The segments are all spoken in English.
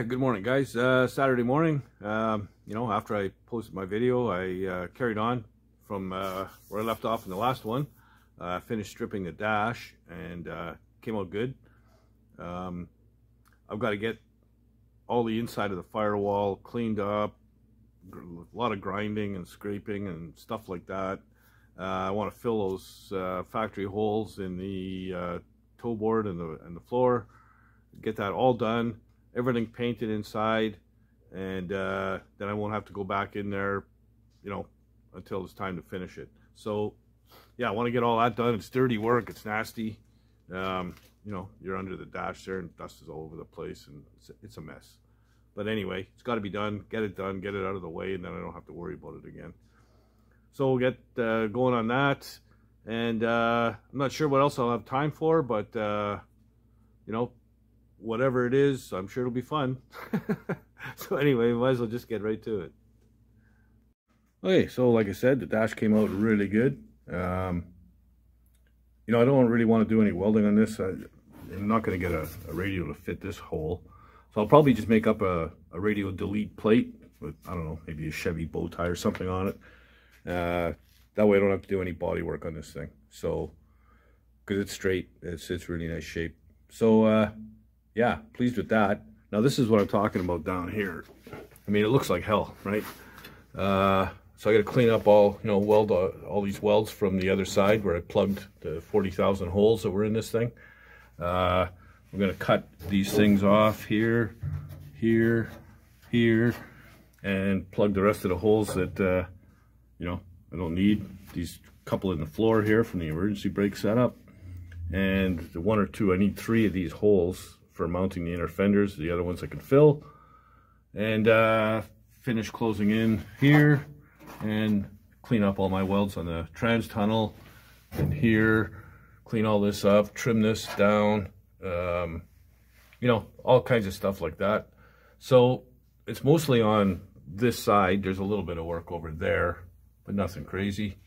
Good morning, guys. Saturday morning, after I posted my video, I carried on from where I left off in the last one. Finished stripping the dash and came out good. I've got to get all the inside of the firewall cleaned up, a lot of grinding and scraping and stuff like that. I want to fill those factory holes in the toe board and the floor, get that all done. Everything painted inside, and then I won't have to go back in there, until it's time to finish it. So, yeah, I want to get all that done. It's dirty work. It's nasty. You're under the dash there, and dust is all over the place, and it's a mess. But anyway, it's got to be done. Get it done. Get it out of the way, and then I don't have to worry about it again. So we'll get going on that, and I'm not sure what else I'll have time for, but whatever it is, I'm sure it'll be fun. So anyway, might as well just get right to it. Okay, so like I said, the dash came out really good. I don't really want to do any welding on this. I'm not going to get a radial to fit this hole. So I'll probably just make up a radial delete plate with, I don't know, maybe a Chevy bow tie or something on it. That way I don't have to do any body work on this thing. So, because it's straight, it's really nice shape. So, yeah, pleased with that. Now this is what I'm talking about down here. I mean, it looks like hell, right? So I got to clean up all, weld all these welds from the other side where I plugged the 40,000 holes that were in this thing. We're going to cut these things off here, here, here, and plug the rest of the holes that, I don't need. These couple in the floor here from the emergency brake setup. And the one or two, I need 3 of these holes for mounting the inner fenders. The other ones I can fill. And finish closing in here and clean up all my welds on the trans tunnel. And here, clean all this up, trim this down, all kinds of stuff like that. So it's mostly on this side. There's a little bit of work over there, but nothing crazy.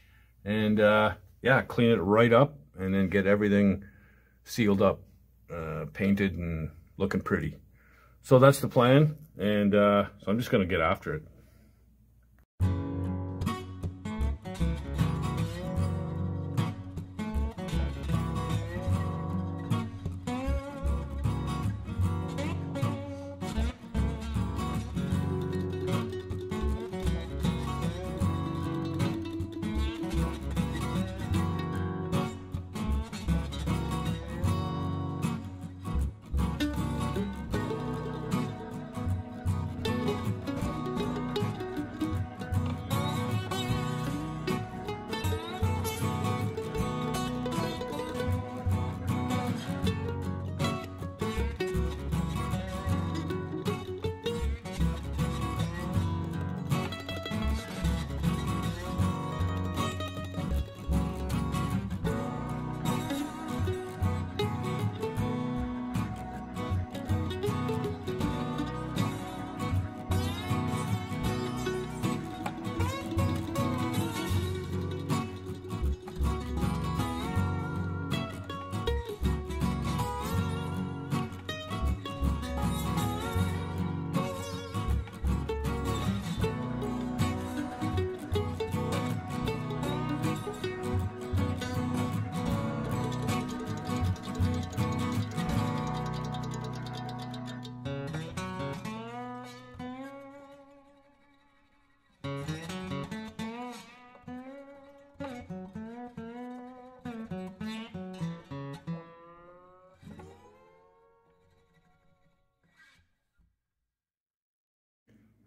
And yeah, clean it right up and then get everything sealed up, painted and looking pretty. So that's the plan, and so I'm just going to get after it.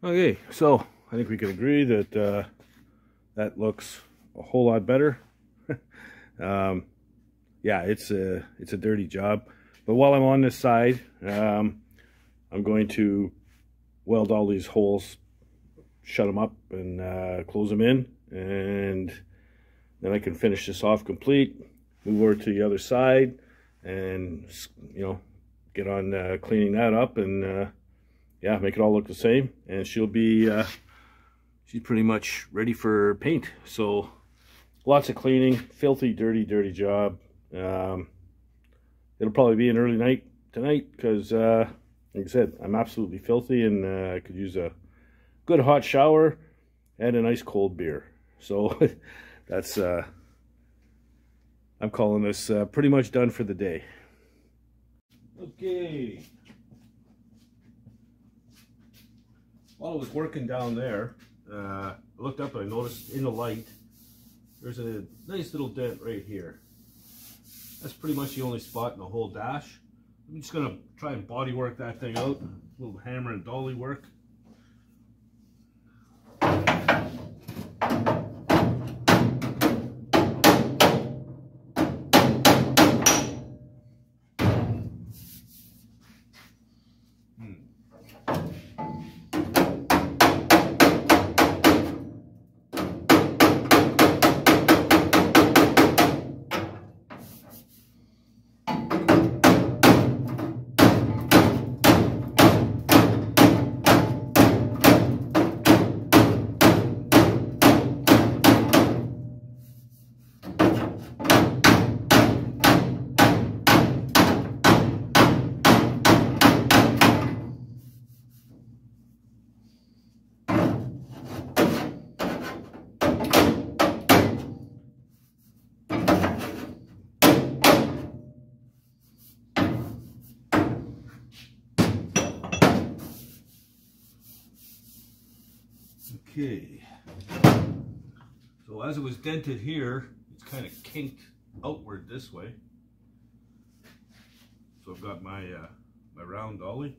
Okay, so I think we can agree that that looks a whole lot better. Yeah, it's a dirty job, but while I'm on this side, I'm going to weld all these holes, shut them up, and close them in, and then I can finish this off complete. Move over to the other side, and get on cleaning that up, and yeah, make it all look the same, and she'll be she's pretty much ready for paint. So lots of cleaning, filthy, dirty job. It'll probably be an early night tonight because like I said, I'm absolutely filthy, and I could use a good hot shower and a nice cold beer. So that's I'm calling this pretty much done for the day. Okay. While I was working down there, I looked up and I noticed in the light there's a nice little dent right here. That's pretty much the only spot in the whole dash. I'm just gonna try and body work that thing out. A little hammer and dolly work. Okay, so as it was dented here, it's kind of kinked outward this way. So I've got my my round dolly,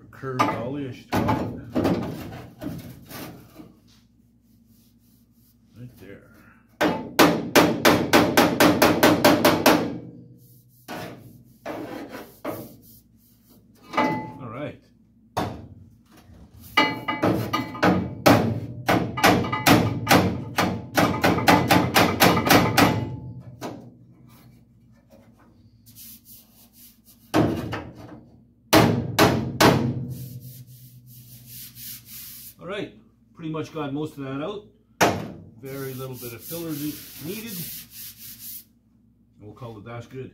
or curved dolly I should call it, right there. All right. All right, pretty much got most of that out. Very little bit of filler needed. And we'll call the dash good.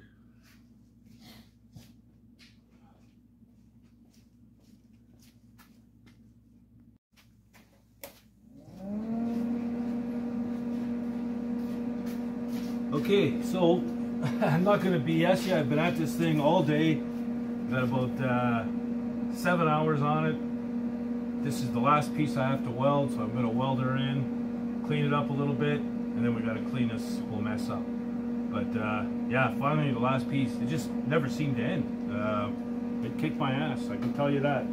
Okay, so I'm not going to BS you. I've been at this thing all day. Got about 7 hours on it. This is the last piece I have to weld, so I'm going to weld her in, clean it up a little bit, and then we got to clean this whole mess up. But yeah, finally the last piece. It just never seemed to end. It kicked my ass, I can tell you that.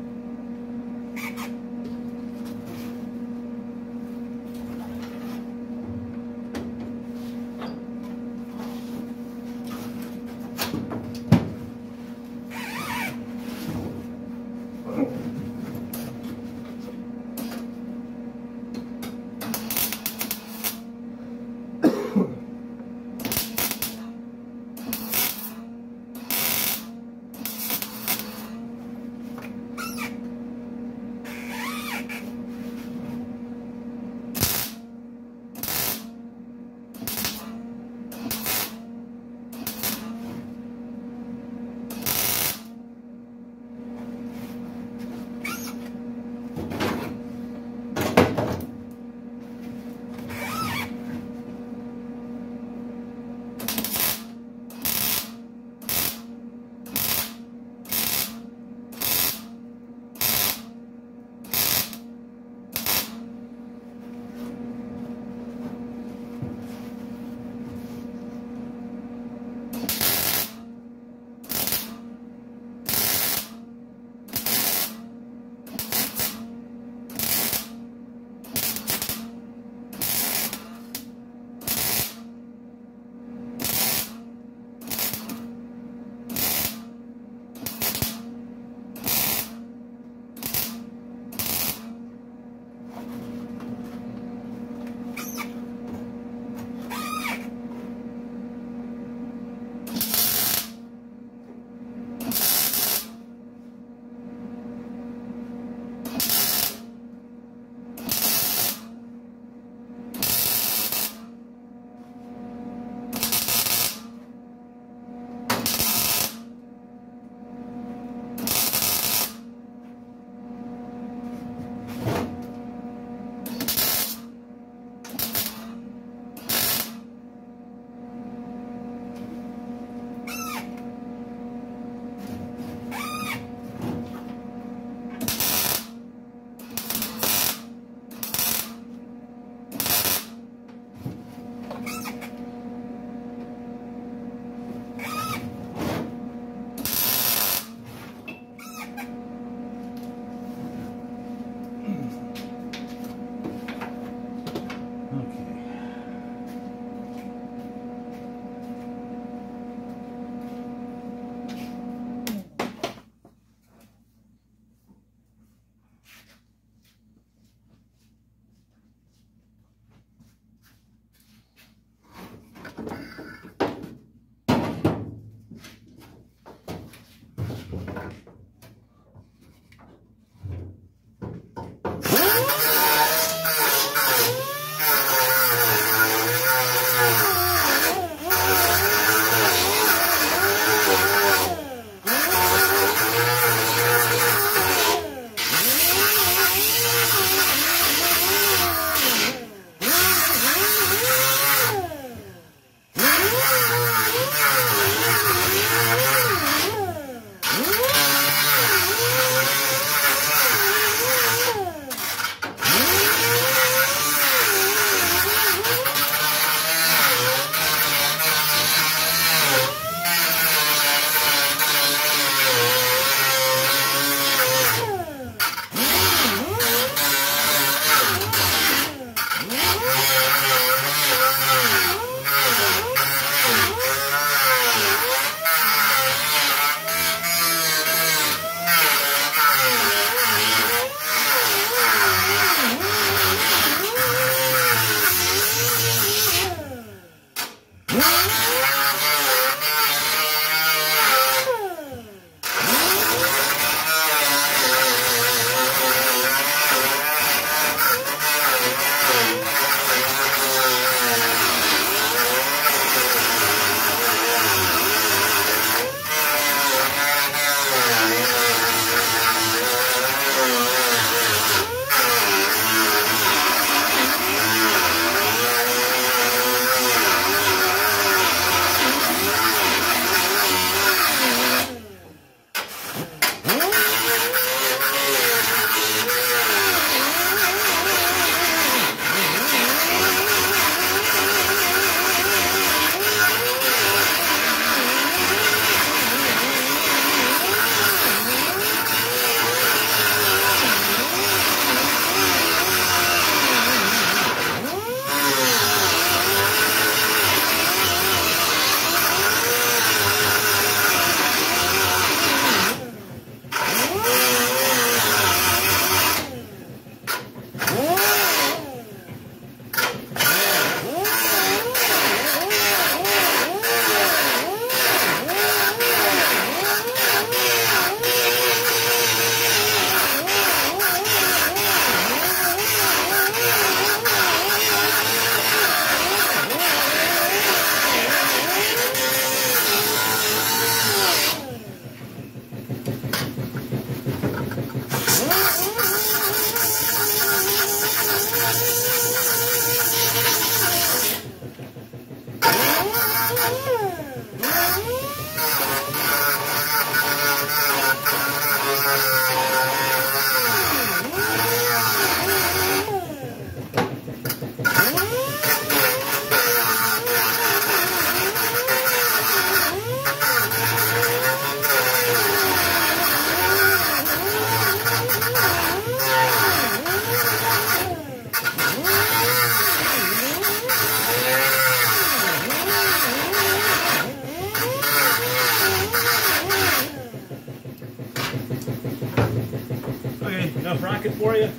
enough rocket for you?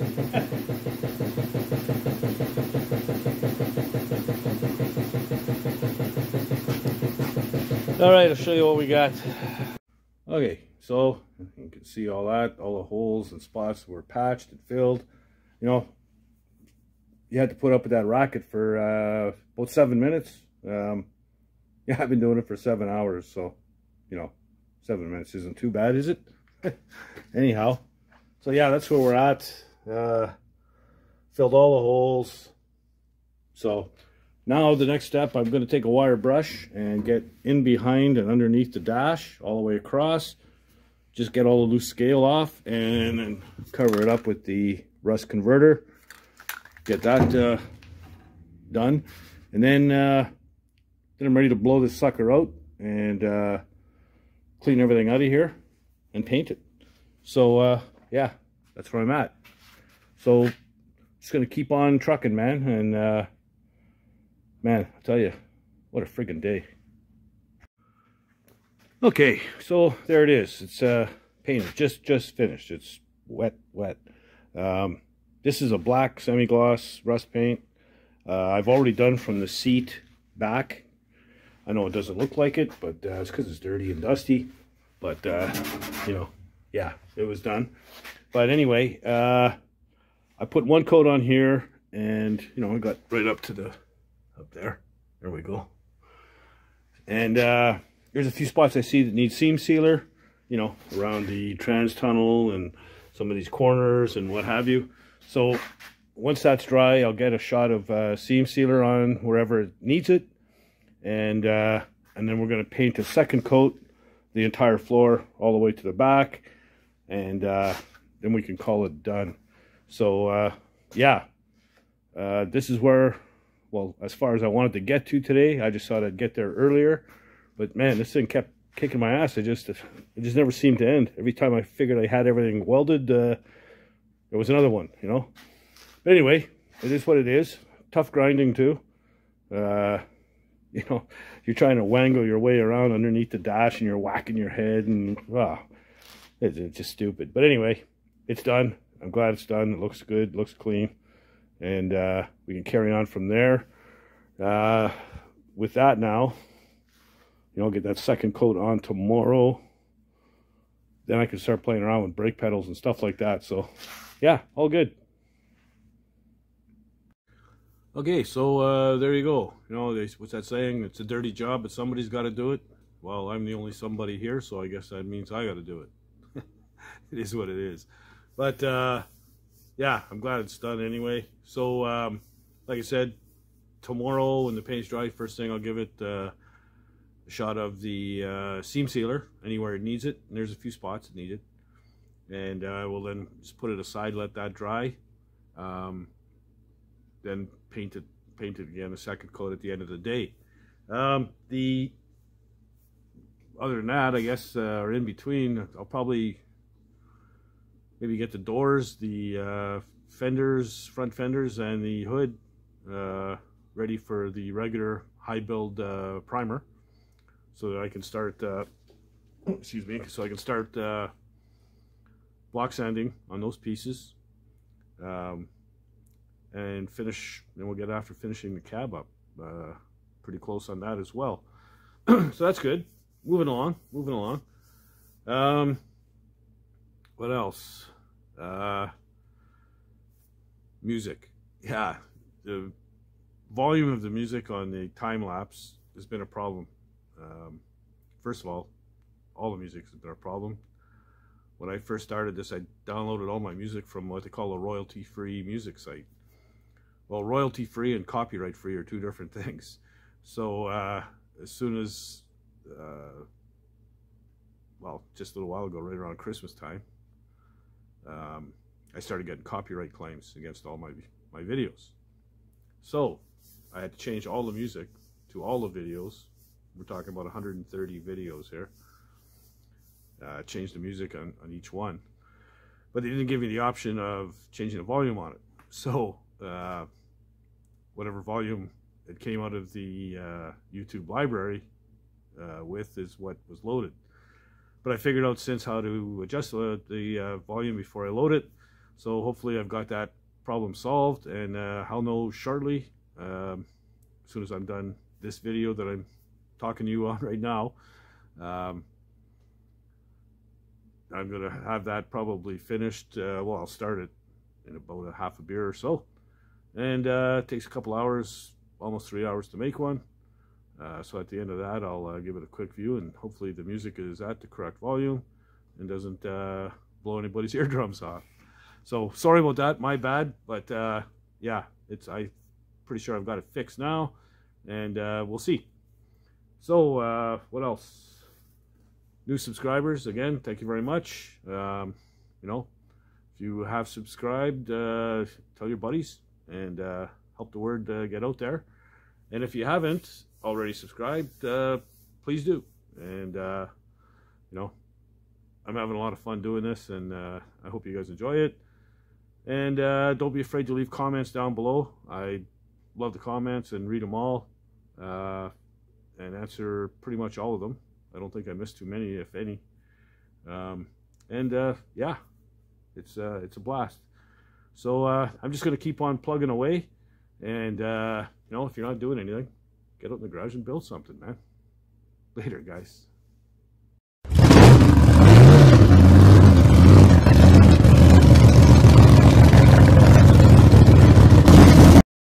All right, I'll show you what we got. Okay, so you can see all that, all the holes and spots were patched and filled. You know, you had to put up with that racket for about 7 minutes. Yeah, I've been doing it for 7 hours, so, you know, 7 minutes isn't too bad, is it? Anyhow, so yeah, that's where we're at. Filled all the holes. So now the next step, I'm going to take a wire brush and get in behind and underneath the dash all the way across. Just get all the loose scale off and then cover it up with the rust converter. Get that done. And then I'm ready to blow this sucker out and clean everything out of here and paint it. So yeah, that's where I'm at. So just gonna keep on trucking, man. And man, I'll tell you, what a friggin' day. Okay, so there it is. It's painted, just finished. It's wet. This is a black semi-gloss rust paint. I've already done from the seat back. I know it doesn't look like it, but it's because it's dirty and dusty. But you know, yeah, it was done. But anyway, I put one coat on here, and you know, I got right up to the up there. There we go. And there's a few spots I see that need seam sealer, you know, around the trans tunnel and some of these corners and what have you. So once that's dry, I'll get a shot of seam sealer on wherever it needs it, and then we're going to paint a second coat the entire floor all the way to the back, and then we can call it done. So yeah, this is where, well, as far as I wanted to get to today. I just thought I'd get there earlier, but man, this thing kept kicking my ass. It just never seemed to end. Every time I figured I had everything welded, there was another one, you know. But anyway, it is what it is. Tough grinding too. You know, you're trying to wangle your way around underneath the dash, and you're whacking your head, and wow, it's just stupid. But anyway, it's done. I'm glad it's done. It looks good, looks clean, and we can carry on from there. With that now, you know, get that second coat on tomorrow. Then I can start playing around with brake pedals and stuff like that. So yeah, all good. Okay, so there you go. You know, what's that saying? It's a dirty job, but somebody's got to do it. Well, I'm the only somebody here, so I guess that means I got to do it. It is what it is. But yeah, I'm glad it's done anyway. So like I said, tomorrow when the paint's dry, first thing I'll give it a shot of the seam sealer anywhere it needs it. And there's a few spots that need it. And I will then just put it aside, let that dry. Then paint it again, a second coat at the end of the day. The other than that, I guess, or in between, I'll probably maybe get the doors, the fenders, front fenders, and the hood ready for the regular high build primer, so that I can start excuse me, so I can start block sanding on those pieces. And finish, and we'll get after finishing the cab up. Pretty close on that as well. So that's good. Moving along. What else? Music. Yeah, the volume of the music on the time lapse has been a problem. First of all the music has been a problem. When I first started this, I downloaded all my music from what they call a royalty-free music site. Well, royalty-free and copyright-free are two different things. So as soon as, well, just a little while ago, right around Christmas time, I started getting copyright claims against all my videos. So I had to change all the music to all the videos. We're talking about 130 videos here. Change the music on each one. But they didn't give me the option of changing the volume on it. So whatever volume it came out of the YouTube library with is what was loaded. But I figured out since how to adjust the volume before I load it. So hopefully I've got that problem solved, and I'll know shortly, as soon as I'm done this video that I'm talking to you on right now. I'm going to have that probably finished. Well, I'll start it in about a half a beer or so. And it takes a couple hours, almost 3 hours to make one. So at the end of that, I'll give it a quick view, and hopefully the music is at the correct volume and doesn't blow anybody's eardrums off. So sorry about that, my bad. But yeah, I'm pretty sure I've got it fixed now, and we'll see. So what else? New subscribers, again, thank you very much. You know, if you have subscribed, tell your buddies and help the word get out there. And if you haven't already subscribed, please do. And you know, I'm having a lot of fun doing this, and I hope you guys enjoy it. And don't be afraid to leave comments down below. I love the comments and read them all, and answer pretty much all of them. I don't think I missed too many, if any. Yeah, it's a blast. So I'm just going to keep on plugging away. And, you know, if you're not doing anything, get out in the garage and build something, man. Later, guys.